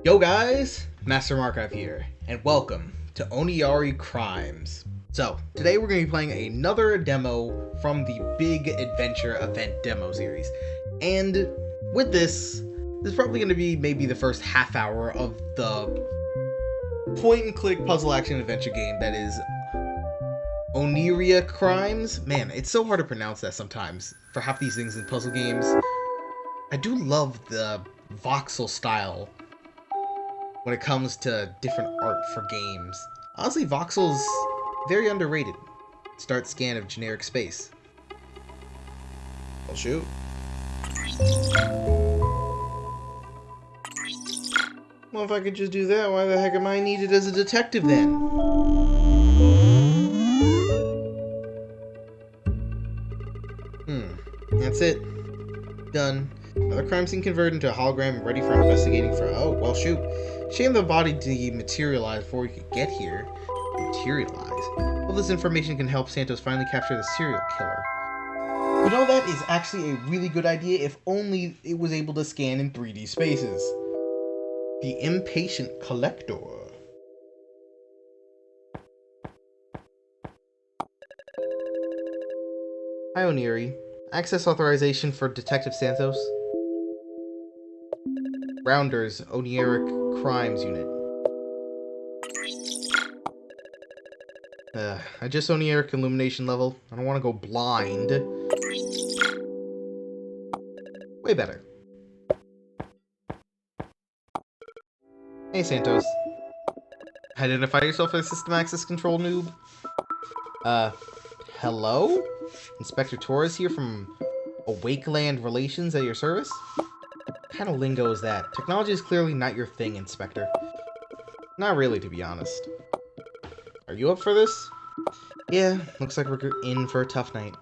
Yo guys, Master Markov here, and welcome to Oniria Crimes. So, today we're going to be playing another demo from the Big Adventure Event demo series. And with this is probably going to be maybe the first half hour of the point-and-click puzzle action adventure game that is Oniria Crimes. Man, it's so hard to pronounce that sometimes for half these things in puzzle games. I do love the Voxel style when it comes to different art for games. Honestly, Voxel's very underrated. Start scan of generic space. I'll shoot. Well, if I could just do that, why the heck am I needed as a detective then? That's it. Done. Another crime scene converted into a hologram ready for investigating for... Oh, well, shoot. Shame the body dematerialized before we could get here. Materialize? All this information can help Santos finally capture the serial killer. You know, that is actually a really good idea if only it was able to scan in 3D spaces. The Impatient Collector. Hi, Oniri. Access authorization for Detective Santos. Rounders, Oniria Crimes Unit. I just Oniria illumination level. I don't want to go blind. Way better. Hey, Santos. Identify yourself as system access control noob. Hello? Inspector Torres here from Awakeland Relations at your service? What kind of lingo is that? Technology is clearly not your thing, Inspector. Not really, to be honest. Are you up for this? Yeah, looks like we're in for a tough night.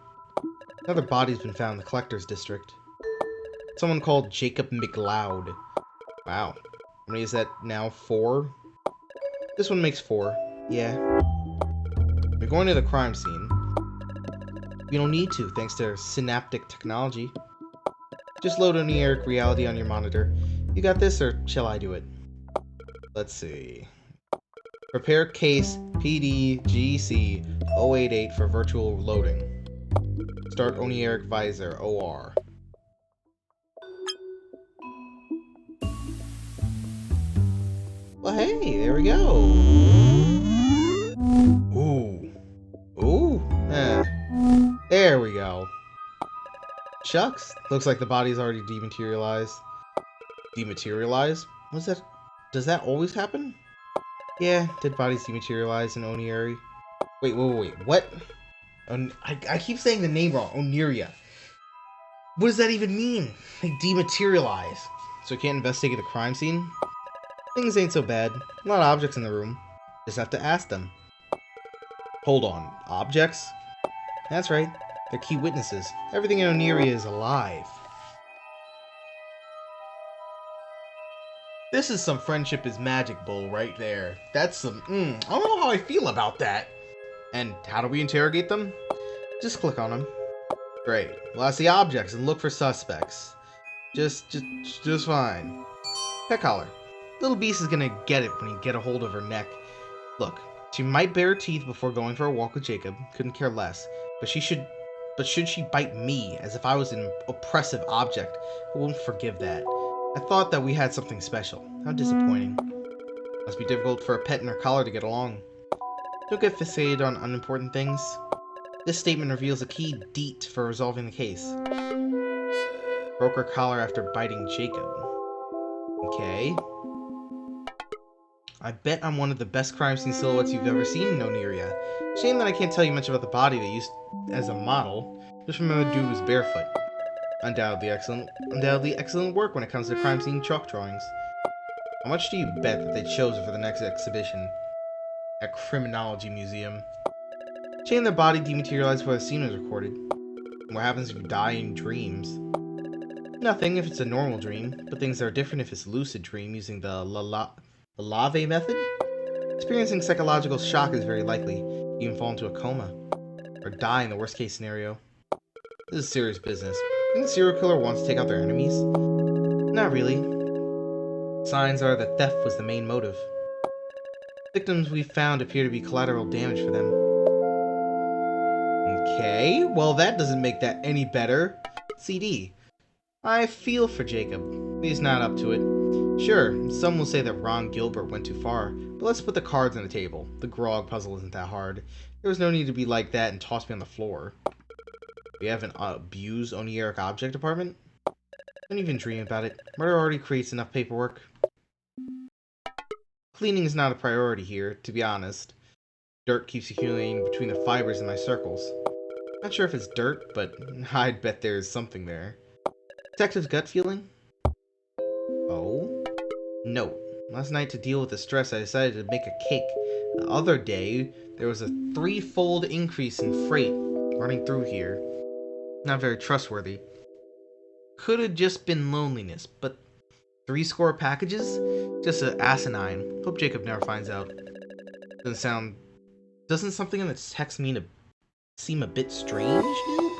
Another body's been found in the Collector's District. Someone called Jacob McLeod. Wow. How many is that now? 4? This one makes 4. Yeah. We're going to the crime scene. We don't need to, thanks to synaptic technology. Just load Oniric reality on your monitor. You got this, or shall I do it? Let's see. Prepare case PDGC 088 for virtual loading. Start Oniric visor OR. Well, hey, there we go. Ooh. There we go. Shucks. Looks like the body's already dematerialized. Dematerialized? What's that? Does that always happen? Yeah, dead bodies dematerialize in Oniria. Wait. What? I keep saying the name wrong. Oniria. What does that even mean? Like, dematerialize. So we can't investigate the crime scene? Things ain't so bad. A lot of objects in the room. Just have to ask them. Hold on. Objects? That's right. They're key witnesses. Everything in Oniria is alive. This is some friendship is magic bull right there. That's some, I don't know how I feel about that. And how do we interrogate them? Just click on them. Great. Well, I see objects and look for suspects. Just fine. Pet collar. Little beast is gonna get it when you get a hold of her neck. Look, she might bare her teeth before going for a walk with Jacob. Couldn't care less. But should she bite me as if I was an oppressive object? I won't forgive that. I thought that we had something special. How disappointing. Must be difficult for a pet in her collar to get along. Don't get fixated on unimportant things. This statement reveals a key deet for resolving the case. Broke her collar after biting Jacob. Okay. I bet I'm one of the best crime scene silhouettes you've ever seen in Oniria. Shame that I can't tell you much about the body they used as a model. Just remember the dude was barefoot. Undoubtedly excellent work when it comes to crime scene chalk drawings. How much do you bet that they chose it for the next exhibition at Criminology Museum? Shame the body dematerialized before the scene was recorded. What happens if you die in dreams? Nothing if it's a normal dream, but things are different if it's a lucid dream using the Lave method. Experiencing psychological shock is very likely. You can fall into a coma, or die in the worst case scenario. This is serious business. Think the serial killer wants to take out their enemies? Not really. Signs are that theft was the main motive. Victims we found appear to be collateral damage for them. Okay, well that doesn't make that any better. CD. I feel for Jacob, but he's not up to it. Sure, some will say that Ron Gilbert went too far, but let's put the cards on the table. The grog puzzle isn't that hard. There was no need to be like that and toss me on the floor. We have an abused Oniria object department? Don't even dream about it. Murder already creates enough paperwork. Cleaning is not a priority here, to be honest. Dirt keeps accumulating between the fibers in my circles. Not sure if it's dirt, but I'd bet there's something there. Detective's gut feeling? Oh? Note. Last night, to deal with the stress, I decided to make a cake. The other day, there was a 3-fold increase in freight running through here. Not very trustworthy. Could have just been loneliness, but 3 score packages? Just an asinine. Hope Jacob never finds out. Doesn't something in the text seem a bit strange, dude?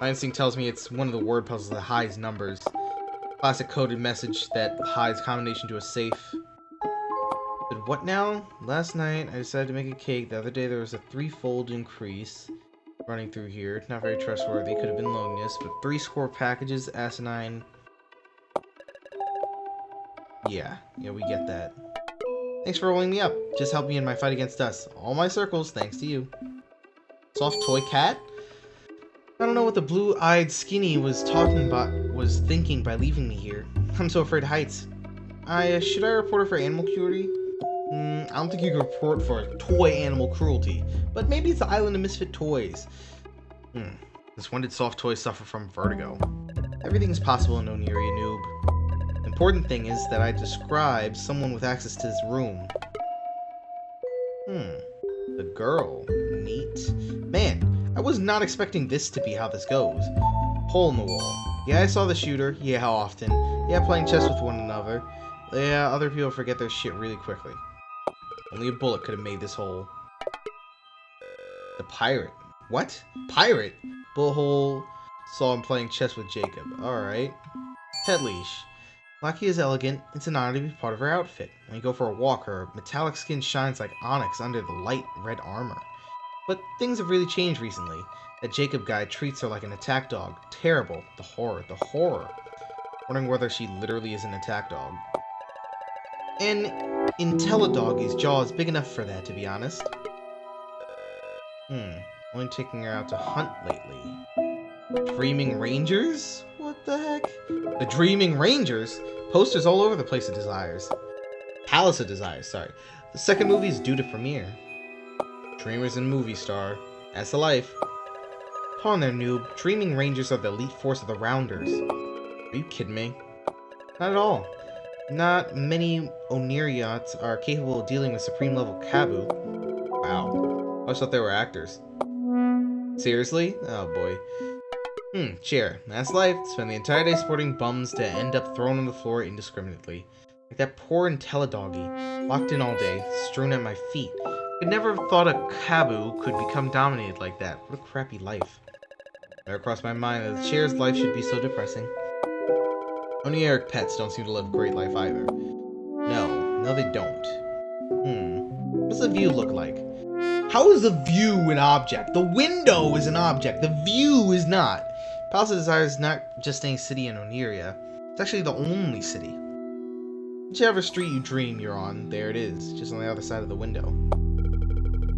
My instinct tells me it's one of the word puzzles that hides numbers. Classic coded message that hides combination to a safe. But what now? Last night, I decided to make a cake. The other day, there was a 3-fold increase running through here. Not very trustworthy. Could have been loneliness, but 3 score packages, asinine. Yeah, we get that. Thanks for rolling me up. Just helped me in my fight against us. All my circles, thanks to you. Soft toy cat? I don't know what the blue-eyed skinny was thinking by leaving me here. I'm so afraid of heights. Should I report her for animal cruelty? I don't think you can report for toy animal cruelty, but maybe it's the island of misfit toys. Since when did soft toys suffer from vertigo? Everything's possible in Oniria, noob. The important thing is that I describe someone with access to this room. The girl. Neat. Man, I was not expecting this to be how this goes. Hole in the wall. Yeah, I saw the shooter. Yeah, how often? Yeah, playing chess with one another. Yeah, other people forget their shit really quickly. Only a bullet could have made this hole. The pirate. What? Pirate? Bullet hole saw him playing chess with Jacob. Alright. Pet leash. Lucky is elegant. It's an honor to be part of her outfit. When you go for a walk, her metallic skin shines like onyx under the light red armor. But things have really changed recently. That Jacob guy treats her like an attack dog. Terrible. The horror. The horror. Wondering whether she literally is an attack dog. An IntelliDoggy's jaw is big enough for that, to be honest. Only taking her out to hunt lately. Dreaming Rangers? What the heck? The Dreaming Rangers? Posters all over the place of Desires. Palace of Desires, sorry. The second movie is due to premiere. Dreamers and movie star. That's the life. Come on there, noob. Dreaming Rangers are the elite force of the Rounders. Are you kidding me? Not at all. Not many Oniriots are capable of dealing with supreme level Kabu. Wow. I thought they were actors. Seriously? Oh boy. Chair. That's life. Spend the entire day sporting bums to end up thrown on the floor indiscriminately. Like that poor IntelliDoggy. Locked in all day, strewn at my feet. I'd never have thought a Kabu could become dominated like that. What a crappy life. Never crossed my mind that the chair's life should be so depressing. Onieric pets don't seem to live a great life either. No, they don't. What's the view look like? How is the view an object? The window is an object. The view is not. Palace of Desire is not just any city in Oniria. It's actually the only city. Whichever street you dream you're on, there it is, just on the other side of the window.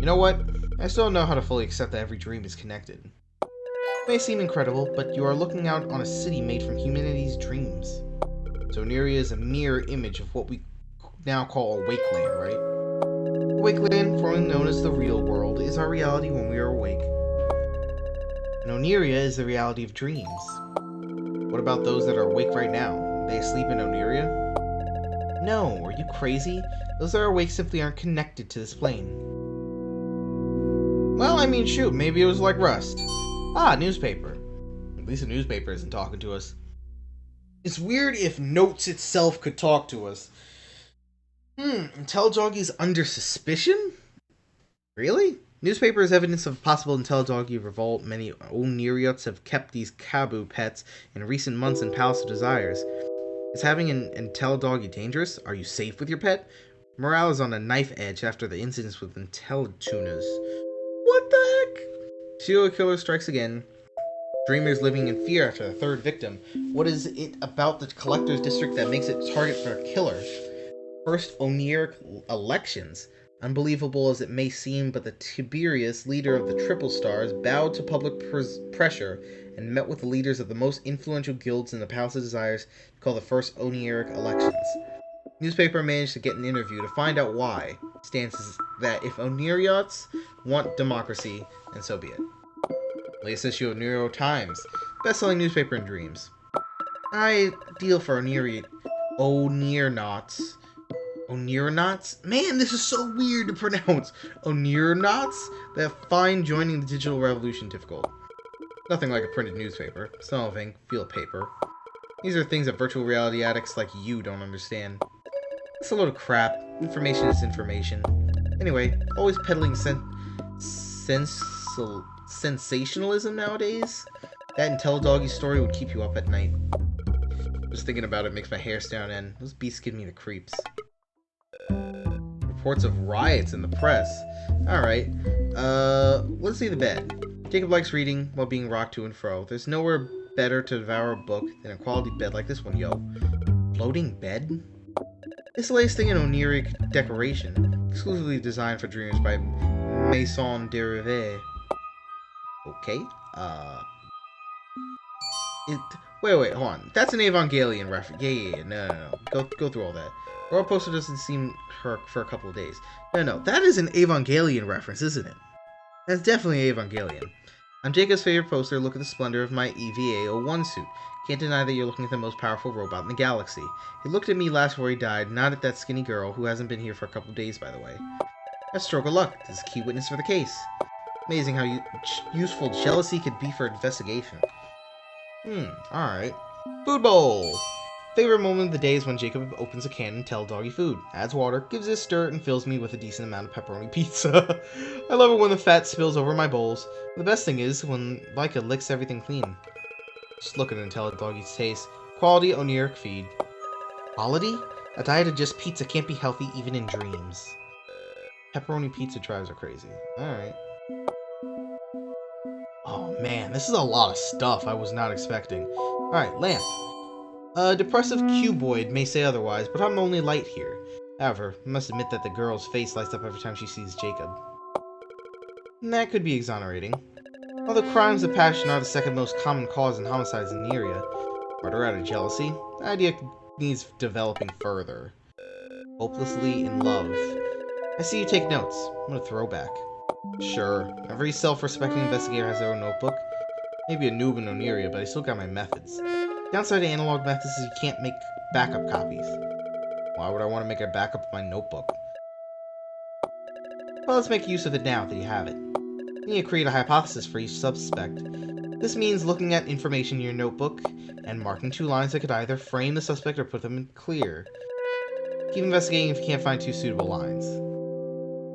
You know what? I still don't know how to fully accept that every dream is connected. It may seem incredible, but you are looking out on a city made from humanity's dreams. So Oniria is a mirror image of what we now call a wakeland, right? The wakeland, formerly known as the real world, is our reality when we are awake. And Oniria is the reality of dreams. What about those that are awake right now? Are they asleep in Oniria? No, are you crazy? Those that are awake simply aren't connected to this plane. Well, I mean, shoot, maybe it was like Rust. Ah, newspaper. At least the newspaper isn't talking to us. It's weird if Notes itself could talk to us. IntelliDoggy's under suspicion? Really? Newspaper is evidence of possible IntelliDoggy revolt. Many Oniriots have kept these Kabu pets in recent months in Palace of Desires. Is having an IntelliDoggy dangerous? Are you safe with your pet? Morale is on a knife edge after the incidents with IntelliTunas. What the heck? Serial killer strikes again. Dreamers living in fear after the third victim. What is it about the collector's district that makes it target for a killer? First Oniria elections. Unbelievable as it may seem, but the Tiberius, leader of the Triple Stars, bowed to public pressure and met with the leaders of the most influential guilds in the Palace of Desires to call the first Oniric elections. Newspaper managed to get an interview to find out why. Stance is that if Oniriots want democracy, then so be it. Latest issue of New York Times, best-selling newspaper in dreams. Ideal for Onironauts. Onironauts? Man, this is so weird to pronounce. Onironauts that find joining the digital revolution difficult. Nothing like a printed newspaper. Something, feel paper. These are things that virtual reality addicts like you don't understand. It's a load of crap. Information is information. Anyway, always peddling sensationalism nowadays? That IntelliDoggy story would keep you up at night. Just thinking about it makes my hair stand on end. Those beasts give me the creeps. Reports of riots in the press. Alright. Let's see the bed. Jacob likes reading while being rocked to and fro. There's nowhere better to devour a book than a quality bed like this one, yo. Floating bed? It's the latest thing in Oniric decoration. Exclusively designed for dreamers by Maison Derivé. Okay. Wait, hold on. That's an Evangelion reference. Yeah. No. Go through all that. Royal Poster doesn't seem her for a couple of days. No. That is an Evangelion reference, isn't it? That's definitely Evangelion. On Jacob's favorite poster, look at the splendor of my EVA-01 suit. Can't deny that you're looking at the most powerful robot in the galaxy. He looked at me last before he died, not at that skinny girl, who hasn't been here for a couple of days, by the way. A stroke of luck. This is a key witness for the case. Amazing how useful jealousy could be for investigation. Alright. Food bowl! Favorite moment of the day is when Jacob opens a can and IntelliDoggy food, adds water, gives it a stir, and fills me with a decent amount of pepperoni pizza. I love it when the fat spills over my bowls. The best thing is when Leica licks everything clean. Just look at IntelliDoggy's taste. Quality Oniric feed. Quality? A diet of just pizza can't be healthy even in dreams. Pepperoni pizza drives are crazy. Alright. Oh man, this is a lot of stuff I was not expecting. Alright, lamp. A depressive cuboid may say otherwise, but I'm only light here. However, I must admit that the girl's face lights up every time she sees Jacob. And that could be exonerating. Although crimes of passion are the second most common cause in homicides in the area, murder out of jealousy, the idea needs developing further. Hopelessly in love. I see you take notes. What a throwback. Sure, every self-respecting investigator has their own notebook. Maybe a noob in Oniria, but I still got my methods. Downside to analog methods is you can't make backup copies. Why would I want to make a backup of my notebook? Well, let's make use of it now that you have it. You need to create a hypothesis for each suspect. This means looking at information in your notebook and marking 2 lines that could either frame the suspect or put them in clear. Keep investigating if you can't find 2 suitable lines.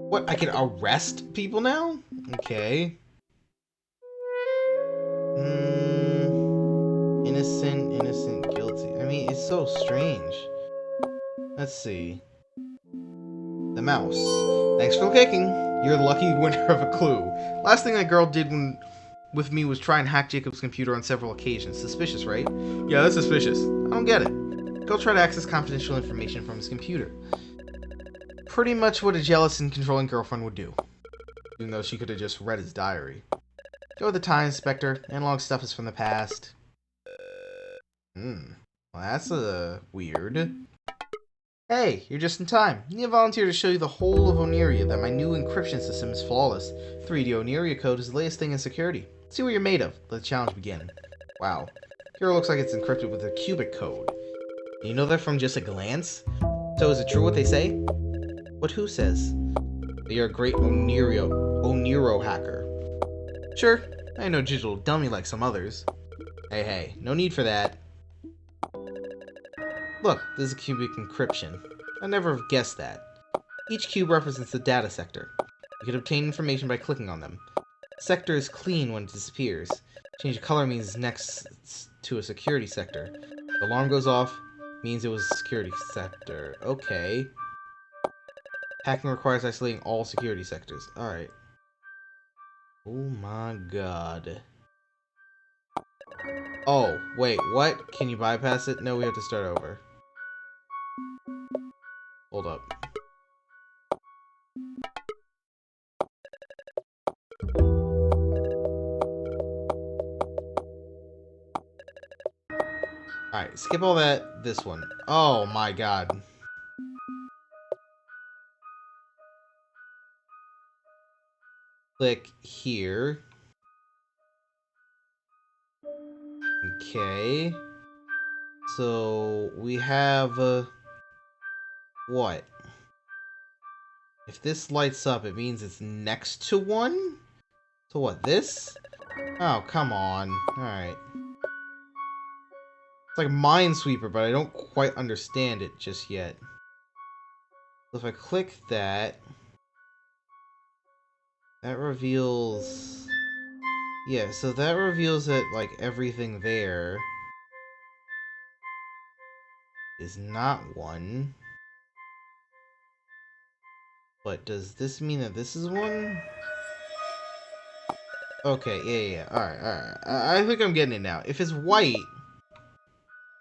What, I can arrest people now? Okay. Innocent, guilty. I mean, it's so strange. Let's see. The mouse. Thanks for clicking. You're the lucky winner of a clue. Last thing that girl did with me was try and hack Jacob's computer on several occasions. Suspicious, right? Yeah, that's suspicious. I don't get it. Go try to access confidential information from his computer. Pretty much what a jealous and controlling girlfriend would do. Even though she could have just read his diary. Go with the time, Inspector. Analog stuff is from the past. Well, that's weird. Hey, you're just in time. I need a volunteer to show you the whole of Oniria, that my new encryption system is flawless. 3D Oniria code is the latest thing in security. See what you're made of. Let the challenge begin. Wow. Here looks like it's encrypted with a cubic code. You know that from just a glance? So is it true what they say? What who says? That you're a great Oniro hacker. Sure, I ain't no digital dummy like some others. Hey, no need for that. Look, this is a cubic encryption. I'd never have guessed that. Each cube represents a data sector. You can obtain information by clicking on them. The sector is clean when it disappears. Change of color means it's next to a security sector. The alarm goes off, Means it was a security sector. Okay. Hacking requires isolating all security sectors. Alright. Oh my god. Oh, wait, what? Can you bypass it? No, we have to start over. Hold up. Alright, skip all that. This one. Oh my god. Click here. Okay. So, we have, what? If this lights up, it means it's next to one? So what, this? Oh, come on. Alright. It's like Minesweeper, but I don't quite understand it just yet. So if I click that, that reveals... Yeah, so that reveals that, like, everything there is not one. But does this mean that this is one? Okay, yeah. Alright. I think I'm getting it now. If it's white,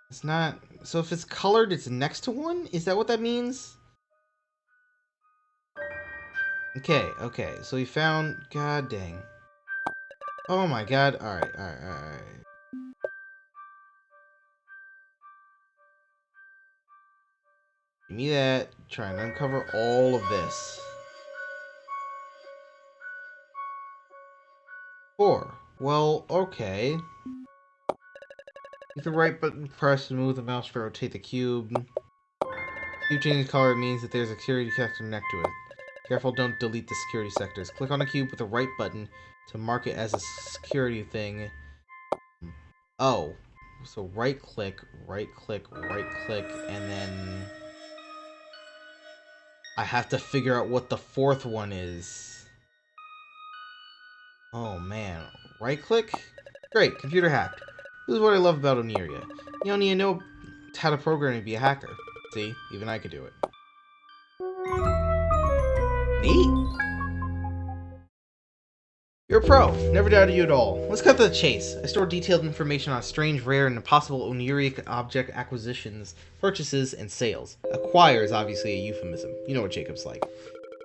it's not... So if it's colored, it's next to one? Is that what that means? Okay. So we found... God dang. Oh my god. Alright. Give me that. Try and uncover all of this. 4. Well, okay. With the right button press to move the mouse to rotate the cube. Cube changing color means that there's a security sector next to it. Careful, don't delete the security sectors. Click on the cube with the right button to mark it as a security thing. Oh. So right click, and then... I have to figure out what the 4th one is. Oh man. Right click? Great, computer hacked. This is what I love about Oniria. You don't need to know how to program to be a hacker. See, even I could do it. Neat. You're a pro. Never doubted you at all. Let's cut to the chase. I store detailed information on strange, rare, and impossible Oniria object acquisitions, purchases, and sales. Acquire is obviously a euphemism. You know what Jacob's like.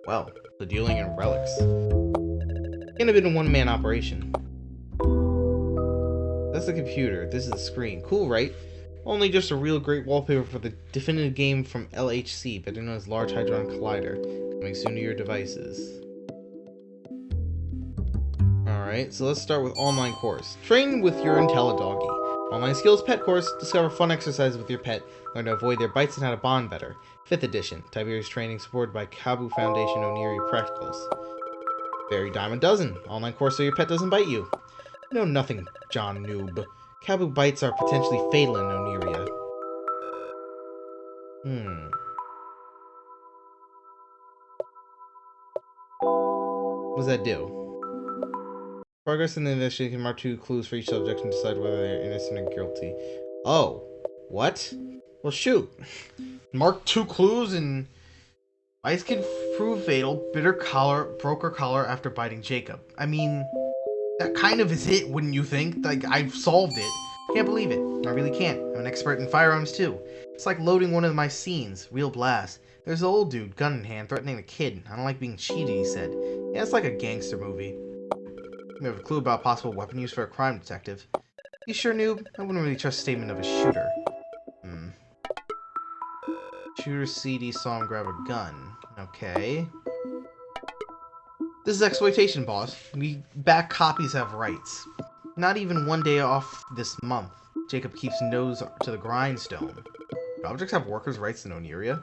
Well, the dealing in relics. Can't have been a one-man operation. That's the computer. This is the screen. Cool, right? Only just a real great wallpaper for the definitive game from LHC, better known as Large Hadron Collider. Coming soon to your devices. Alright, so let's start with online course. Train with your IntelliDoggy. Online skills pet course. Discover fun exercises with your pet. Learn to avoid their bites and how to bond better. 5th edition. Tiberius training supported by Kabu Foundation Oniria Practicals. Very dime a dozen. Online course so your pet doesn't bite you. You know nothing, John Noob. Kabu bites are potentially fatal in Oniria. What does that do? Progress in the investigation can mark 2 clues for each subject and decide whether they are innocent or guilty. Oh. What? Well, shoot. Mark 2 clues and... Bites can prove fatal. Bitter collar, broke her collar after biting Jacob. I mean... That kind of is it, wouldn't you think? Like, I've solved it. Can't believe it. I really can't. I'm an expert in firearms, too. It's like loading one of my scenes. Real blast. There's an old dude, gun in hand, threatening a kid. I don't like being cheated, he said. Yeah, it's like a gangster movie. You have a clue about possible weapon use for a crime detective. You sure, Noob? I wouldn't really trust a statement of a shooter. Shooter CD saw him grab a gun. Okay. This is exploitation, boss. We back copies have rights. Not even one day off this month. Jacob keeps nose to the grindstone. Do objects have workers' rights in Oniria?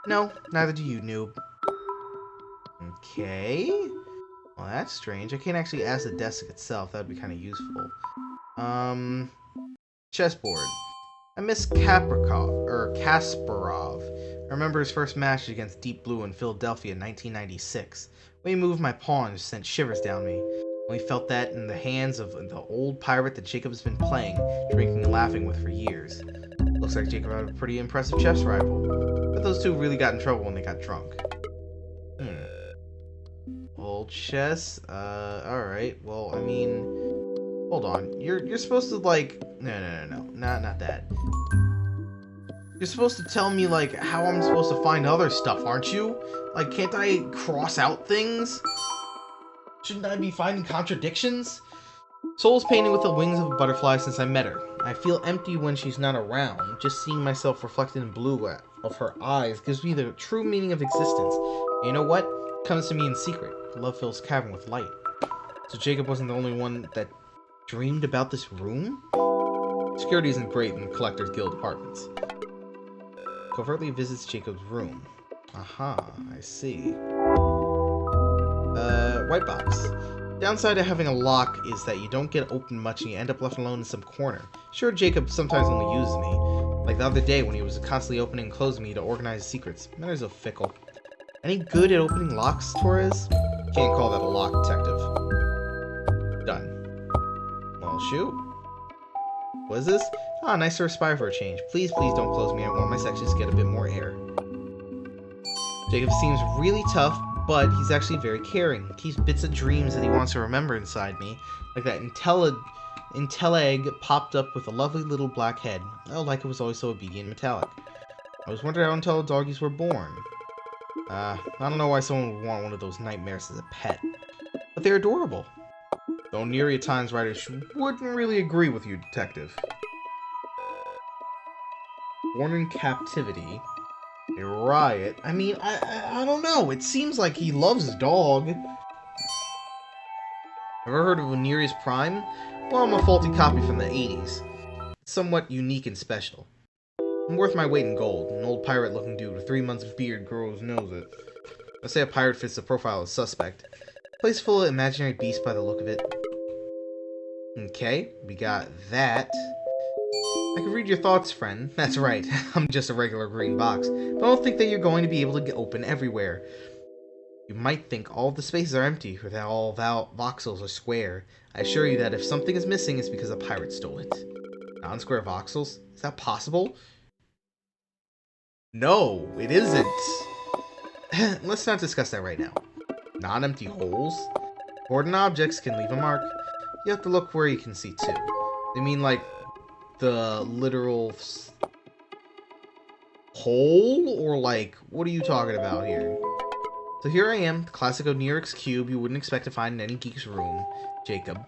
No, neither do you, Noob. Okay. Well, that's strange. I can't actually ask the desk itself. That would be kind of useful. Chessboard. I miss Kasparov. I remember his first match against Deep Blue in Philadelphia in 1996. When he moved my pawns sent shivers down me. We felt that in the hands of the old pirate that Jacob's been playing, drinking and laughing with for years. Looks like Jacob had a pretty impressive chef's rival. But those two really got in trouble when they got drunk. Old chess? Alright. Well, I mean... Hold on. You're supposed to, like... No. Not that. You're supposed to tell me, like, how I'm supposed to find other stuff, aren't you? Like, can't I cross out things? Shouldn't I be finding contradictions? Soul's painted with the wings of a butterfly since I met her. I feel empty when she's not around. Just seeing myself reflected in blue of her eyes gives me the true meaning of existence. And you know what? It comes to me in secret. Love fills cavern with light. So Jacob wasn't the only one that dreamed about this room? Security isn't great in the Collectors Guild apartments. Covertly visits Jacob's room. Aha, I see. White box. Downside of having a lock is that you don't get open much and you end up left alone in some corner. Sure, Jacob sometimes only uses me. Like the other day when he was constantly opening and closing me to organize secrets. Matters of fickle. Any good at opening locks, Torres? Can't call that a lock, detective. Done. Well, shoot. What is this? Ah, nice to respire for a change. Please don't close me. I want my sections to get a bit more air. Jacob seems really tough, but he's actually very caring. He keeps bits of dreams that he wants to remember inside me. Like that Intellegg popped up with a lovely little black head. Oh, like it was always so obedient and metallic. I was wondering how Intelledoggies were born. I don't know why someone would want one of those nightmares as a pet. But they're adorable. The Oniria Times writers wouldn't really agree with you, detective. Born in captivity. A riot. I mean, I don't know. It seems like he loves his dog. Ever heard of Oniria's Prime? Well, I'm a faulty copy from the 80s. It's somewhat unique and special. I'm worth my weight in gold. An old pirate-looking dude with 3 months of beard grows knows it. I say a pirate fits the profile of a suspect. Place full of imaginary beasts by the look of it. Okay, we got that. I can read your thoughts, friend. That's right, I'm just a regular green box. But I don't think that you're going to be able to get open everywhere. You might think all the spaces are empty, or that all voxels are square. I assure you that if something is missing, it's because a pirate stole it. Non-square voxels? Is that possible? No, it isn't. Let's not discuss that right now. Non-empty holes? Important objects can leave a mark. You have to look where you can see too. I mean, like, the literal hole? Or, like, what are you talking about here? So here I am, the classic Oniric's cube you wouldn't expect to find in any geek's room. Jacob.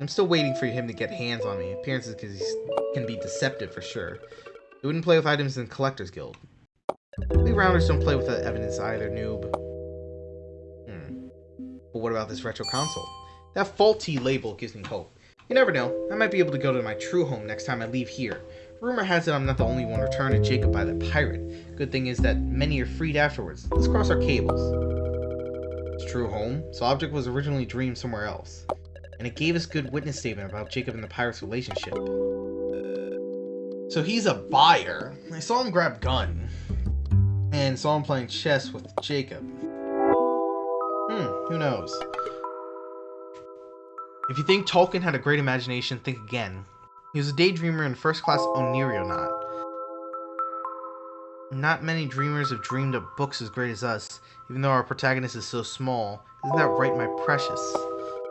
I'm still waiting for him to get hands on me. Appearances can be deceptive for sure. We wouldn't play with items in the Collectors Guild. We rounders don't play with that evidence either, noob. But what about this retro console? That faulty label gives me hope. You never know, I might be able to go to my true home next time I leave here. Rumor has it I'm not the only one returned to Jacob by that pirate. Good thing is that many are freed afterwards. Let's cross our cables. It's true home? So object was originally dreamed somewhere else. And it gave us good witness statement about Jacob and the pirate's relationship. So he's a buyer. I saw him grab gun. And saw him playing chess with Jacob. Who knows? If you think Tolkien had a great imagination, think again. He was a daydreamer and first-class Onirionaut. Not many dreamers have dreamed of books as great as us, even though our protagonist is so small. Isn't that right, my precious?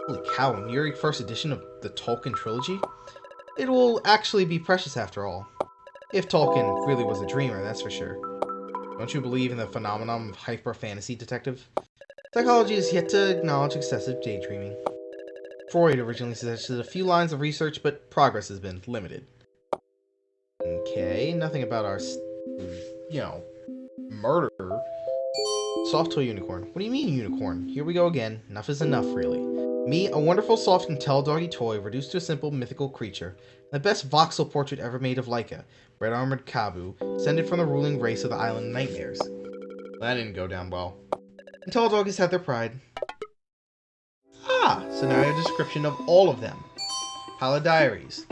Holy cow, Oniri first edition of the Tolkien trilogy? It will actually be precious after all. If Tolkien really was a dreamer, that's for sure. Don't you believe in the phenomenon of hyper-fantasy, detective? Psychology is yet to acknowledge excessive daydreaming. Freud originally suggested a few lines of research, but progress has been limited. Okay, nothing about our, murder. Soft toy unicorn. What do you mean, unicorn? Here we go again. Enough is enough, really. Me, a wonderful soft Intelledoggy toy reduced to a simple mythical creature. The best voxel portrait ever made of Laika. Red-armored Kabu, descended from the ruling race of the island Nightmares. That didn't go down well. Intelledoggies had their pride. Ah, so now I have a description of all of them. Pile of diaries.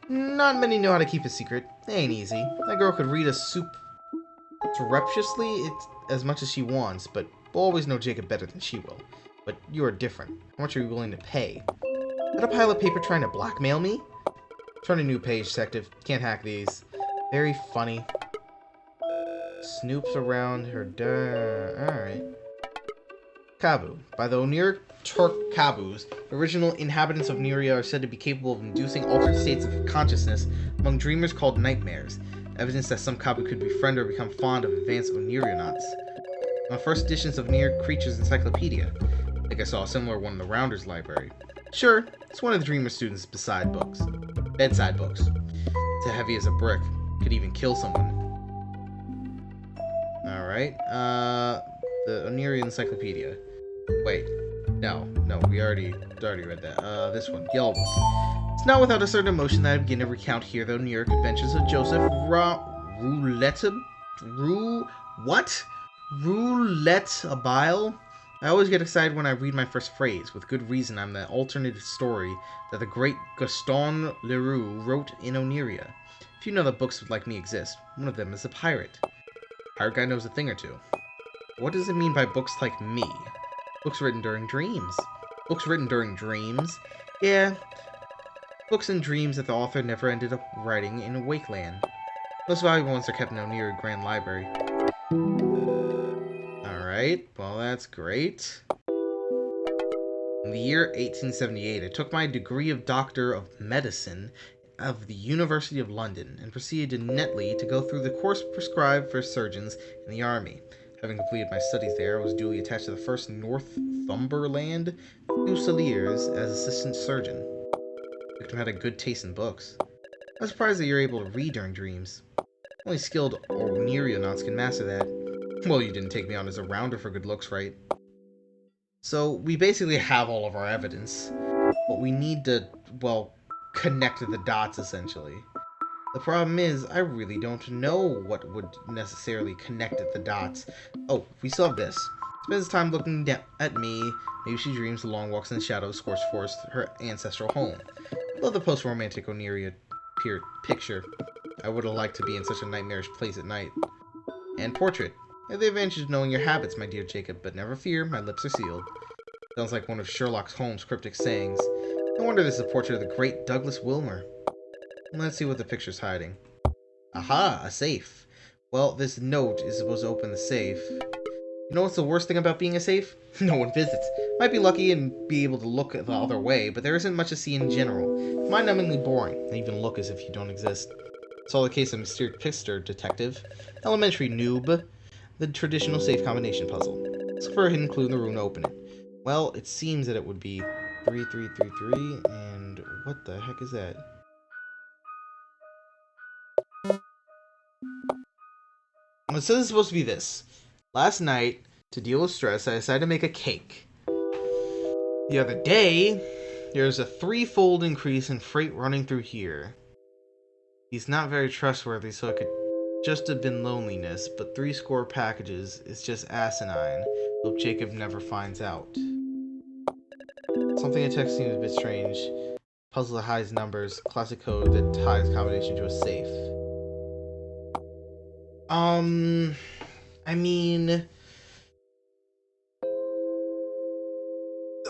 Not many know how to keep a secret. They ain't easy. That girl could read a surreptitiously as much as she wants, but we'll always know Jacob better than she will. But you are different. How much are you willing to pay? Is that a pile of paper trying to blackmail me? Turn a new page, detective. Can't hack these. Very funny. Snoops around her Alright. Kabu. By the Oniria Turk Kabus, the original inhabitants of Oniria are said to be capable of inducing altered states of consciousness among dreamers called nightmares. Evidence that some Kabu could befriend or become fond of advanced Onirianauts. My first editions of Oniria Creatures Encyclopedia. I think I saw a similar one in the Rounders Library. Sure, it's one of the Dreamer students' bedside books. It's as heavy as a brick. Could even kill someone. Alright, the Oniria Encyclopedia. Wait, no, we already read that. This one, Yellow Book. It's not without a certain emotion that I begin to recount here the Oniric adventures of Joseph Rouletabile? I always get excited when I read my first phrase. With good reason, I'm the alternative story that the great Gaston Leroux wrote in Oniria. If you know that books like me exist, one of them is a pirate. Pirate guy knows a thing or two. What does it mean by books like me? Books written during dreams. Books written during dreams? Yeah. Books and dreams that the author never ended up writing in Wakeland. Most valuable ones are kept in Oniria Grand Library. Alright, well that's great. In the year 1878, I took my degree of Doctor of Medicine of the University of London and proceeded neatly to go through the course prescribed for surgeons in the army. Having completed my studies there, I was duly attached to the 1st Northumberland Fusiliers as assistant surgeon. The victim had a good taste in books. I was surprised that you're able to read during dreams. Only skilled Onirianauts can master that. Well, you didn't take me on as a rounder for good looks, right? So, we basically have all of our evidence. But we need to, well, connect the dots, essentially. The problem is, I really don't know what would necessarily connect the dots. Oh, we still have this. Spends time looking down at me. Maybe she dreams of long walks in the shadows, scorched forest, her ancestral home. I love the post-romantic Oniria picture. I would have liked to be in such a nightmarish place at night. And portrait. I have the advantage of knowing your habits, my dear Jacob, but never fear, my lips are sealed. Sounds like one of Sherlock Holmes' cryptic sayings. No wonder this is a portrait of the great Douglas Wilmer. Let's see what the picture's hiding. Aha, a safe. Well, this note is supposed to open the safe. You know what's the worst thing about being a safe? No one visits. Might be lucky and be able to look the other way, but there isn't much to see in general. Mind-numbingly boring. They even look as if you don't exist. It's all the case of Mr. Pister, detective. Elementary noob. The traditional safe combination puzzle. Look for a hidden clue in the room to open it. Well, it seems that it would be 3333, and what the heck is that? It says it's supposed to be this. Last night, to deal with stress, I decided to make a cake. The other day, there's a 3-fold increase in freight running through here. He's not very trustworthy, so it could just have been loneliness, but 3 packages is just asinine. Hope Jacob never finds out. Something in text seems a bit strange. Puzzle that hides numbers, classic code that ties combination to a safe. I mean,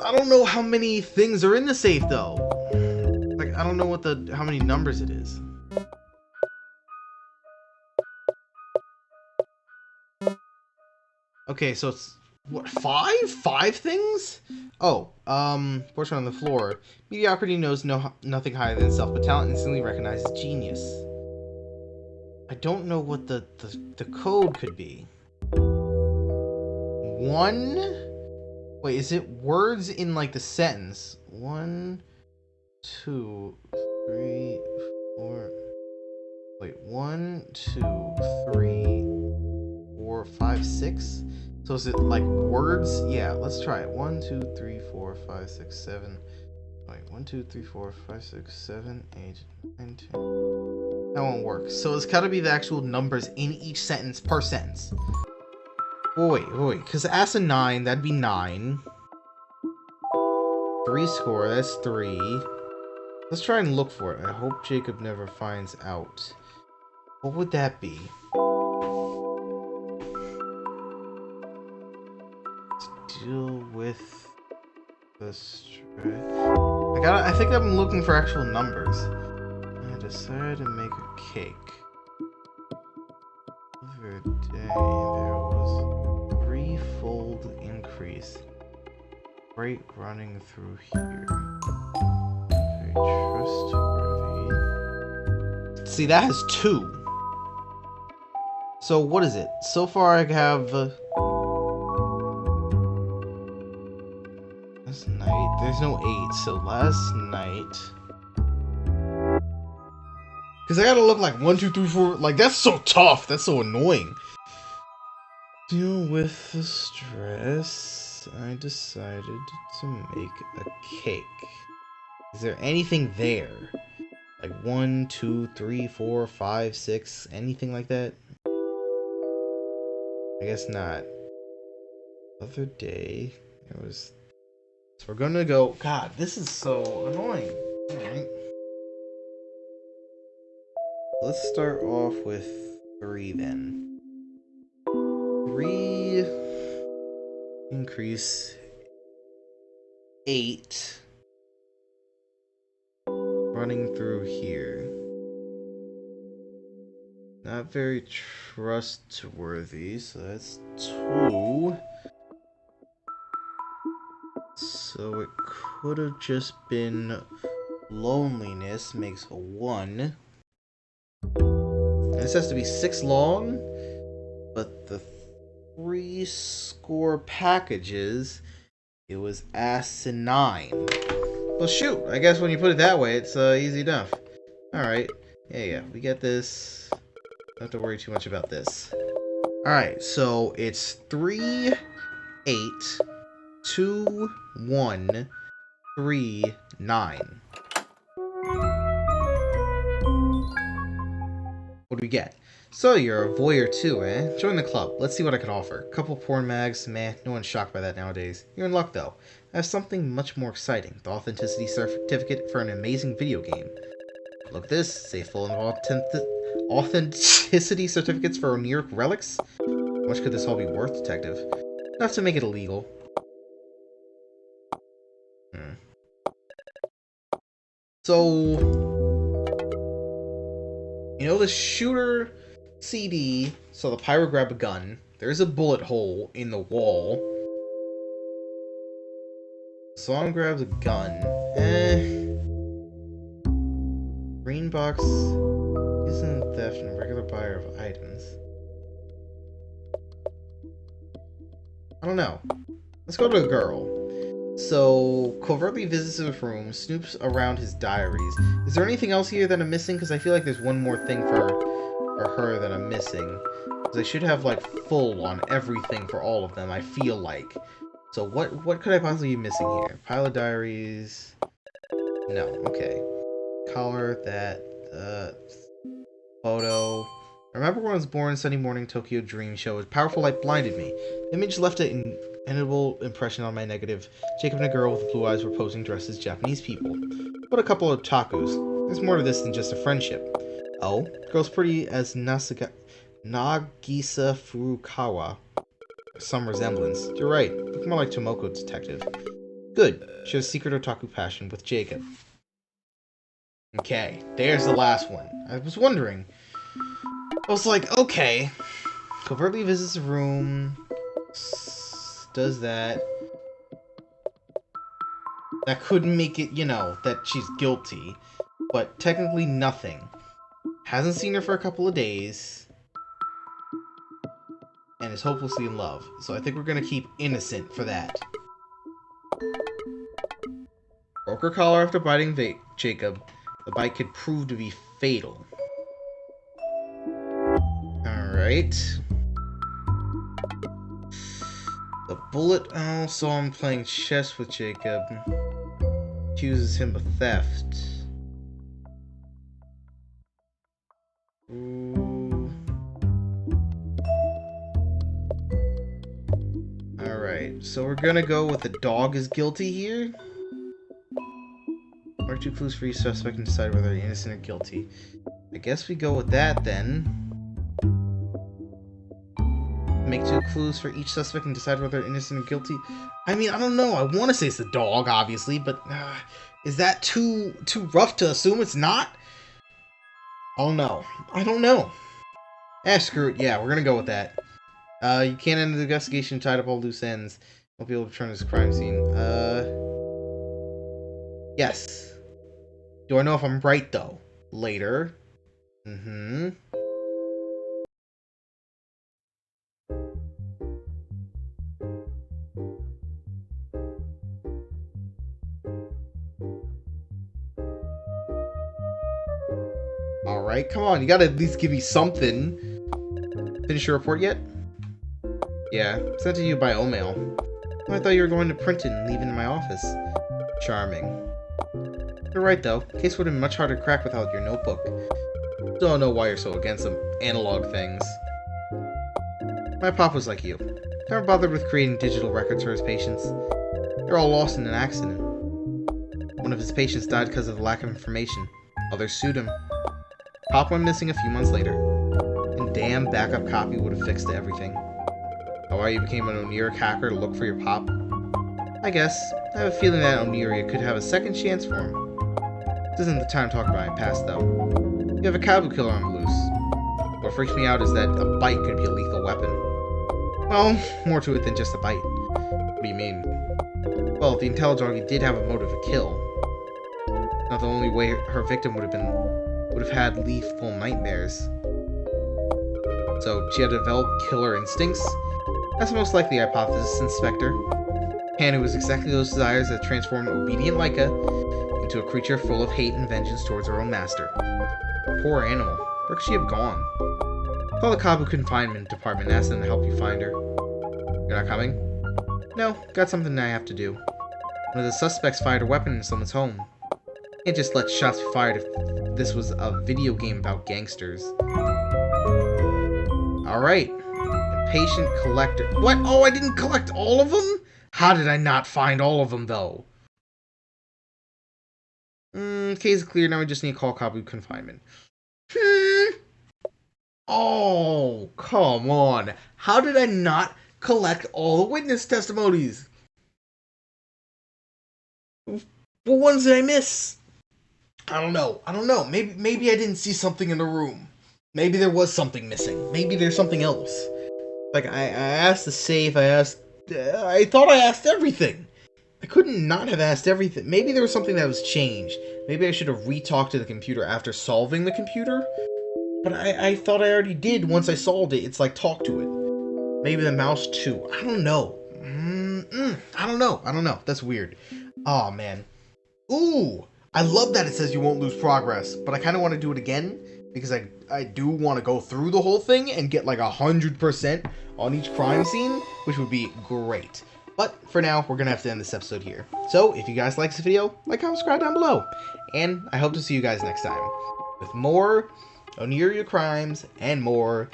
I don't know how many things are in the safe though. Like, I don't know how many numbers it is. Okay, so it's what, 5? 5 things? Oh, portrait on the floor. Mediocrity knows nothing higher than itself, but talent instantly recognizes genius. I don't know what the code could be. 1? Wait, is it words in like the sentence? 1, 2, 3, 4. Wait, 1, 2, 3, 4, 5, 6? So is it like words? Yeah, let's try it. 1, 2, 3, 4, 5, 6, 7. Wait, 1, 2, 3, 4, 5, 6, 7, 8, 9, 10. That won't work. So it's gotta be the actual numbers in each sentence per sentence. Wait, because ask a 9, that'd be 9. 3 score, that's 3. Let's try and look for it. I hope Jacob never finds out. What would that be? To deal with the stress. I think I'm looking for actual numbers. I decided to make a cake. other day, there was a threefold increase. Right running through here. Very trustworthy. See, that has 2. So what is it? So far I have... last night... There's no 8, so last night... Because I gotta look like 1, 2, 3, 4... Like, that's so tough. That's so annoying. Deal with the stress. I decided to make a cake. Is there anything there? Like 1, 2, 3, 4, 5, 6, anything like that? I guess not. Other day, it was... So we're gonna go... God, this is so annoying. Alright. Let's start off with 3 then. 3... Increase... 8... Running through here. Not very trustworthy, so that's 2. So it could have just been loneliness, makes a 1. And this has to be 6 long, but the 3 score packages, it was asinine. Well, shoot, I guess when you put it that way, it's easy enough. Alright, yeah, we get this. Don't have to worry too much about this. Alright, so it's 3, 8, 2, 1, 3, 9. What do we get? So you're a voyeur too, eh? Join the club. Let's see what I can offer. Couple porn mags, meh, no one's shocked by that nowadays. You're in luck though. I have something much more exciting. The authenticity certificate for an amazing video game. Look at this. Say full and authenticity certificates for Oniria relics? How much could this all be worth, detective? Enough to make it illegal. So... You know the shooter CD, so the pyro grab a gun. There's a bullet hole in the wall. Song grabs a gun. Green box isn't theft and a regular buyer of items. I don't know. Let's go to a girl. So, covertly visits his room, snoops around his diaries. Is there anything else here that I'm missing? Because I feel like there's one more thing for her that I'm missing. Because I should have, like, full on everything for all of them, I feel like. So, what could I possibly be missing here? Pile of diaries... No, okay. Collar, that, photo... I remember when I was born, Sunday morning Tokyo Dream Show. A powerful light blinded me. The image left an indelible impression on my negative. Jacob and a girl with blue eyes were posing dressed as Japanese people. What a couple of otakus. There's more to this than just a friendship. Oh, girl's pretty as Nagisa Furukawa. Some resemblance. You're right. Look more like Tomoko, detective. Good. She has a secret otaku passion with Jacob. Okay, there's the last one. I was wondering. I was like, okay. Covertly visits a room. Does that. That could make it, you know, that she's guilty. But technically nothing. Hasn't seen her for a couple of days. And is hopelessly in love. So I think we're gonna keep innocent for that. Broke her collar after biting Jacob. The bite could prove to be fatal. Alright. The bullet... Oh, so I'm playing chess with Jacob. Accuses him of theft. Ooh. Alright, so we're gonna go with the dog is guilty here. Mark 2 clues for each suspect and decide whether they're innocent or guilty. I guess we go with that then. Make 2 clues for each suspect and decide whether they're innocent or guilty. I mean, I don't know. I want to say it's the dog, obviously, but is that too rough to assume it's not? I don't know. I don't know. Screw it. Yeah, we're gonna go with that. You can't end the investigation, tied up all loose ends. Won't be able to return to this crime scene. Yes. Do I know if I'm right, though? Later. Mm-hmm. Alright, come on. You gotta at least give me something. Finish your report yet? Yeah, sent to you by mail. I thought you were going to print it and leave it in my office. Charming. You're right, though. Case would have been much harder to crack without your notebook. Still don't know why you're so against some analog things. My pop was like you. Never bothered with creating digital records for his patients. They're all lost in an accident. One of his patients died because of the lack of information. Others sued him. Pop went missing a few months later. And damn backup copy would have fixed everything. Why you became an Oniria hacker to look for your pop? I guess. I have a feeling that Oniria could have a second chance for him. This isn't the time to talk about my past, though. You have a Kabu killer on the loose. What freaks me out is that a bite could be a lethal weapon. Well, more to it than just a bite. What do you mean? Well, if the IntelliDoggy did have a motive to kill, not the only way her victim would have had lethal nightmares. So she had developed killer instincts? That's the most likely hypothesis, Inspector. And it was exactly those desires that transformed obedient Laika into a creature full of hate and vengeance towards her own master. Poor animal. Where could she have gone? Call the Kabu confinement department and ask them to help you find her. You're not coming? No, got something I have to do. One of the suspects fired a weapon in someone's home. Can't just let shots be fired if this was a video game about gangsters. Alright. Impatient collector. What? Oh, I didn't collect all of them? How did I not find all of them, though? Case clear, now we just need to call Kabu confinement. Oh, come on. How did I not collect all the witness testimonies? What ones did I miss? I don't know. Maybe I didn't see something in the room. Maybe there was something missing. Maybe there's something else. Like, I asked the safe, I thought I asked everything. I couldn't not have asked everything. Maybe there was something that was changed. Maybe I should have re-talked to the computer after solving the computer. But I thought I already did once I solved it. It's like, talk to it. Maybe the mouse too. I don't know. I don't know. That's weird. Oh, man. Ooh. I love that it says you won't lose progress. But I kind of want to do it again. Because I do want to go through the whole thing and get like 100% on each crime scene. Which would be great. But for now, we're going to have to end this episode here. So if you guys like this video, like, comment, subscribe down below. And I hope to see you guys next time. With more Oniria Crimes and more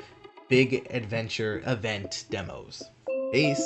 big adventure event demos. Peace.